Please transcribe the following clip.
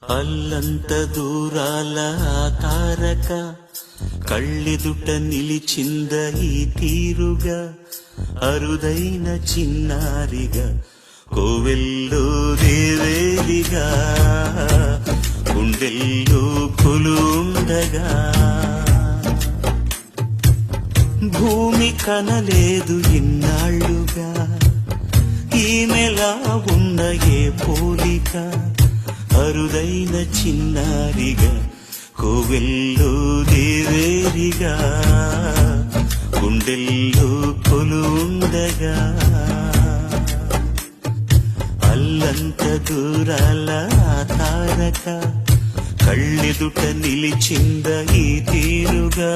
అల్లంత దూరాల ఆ తారక కళ్ళెదుట నిలిచింద ఈ తీరుగా అరుదైన చిన్నారిగా కోవెల్లో దేవేరిగా గుండెల్లో కొలుండగా భూమి కనలేదు ఇన్నాళ్ళుగా ఈమెలా ఉన్న ఏ పోలిక అరుదైన చిన్నారిగా కోవెల్లో దేవేరిగా గుండెల్లో కొలుండగా అల్లంత దూరాల ఆ తారక కళ్ళెదుట నిలిచింద ఈ తీరుగా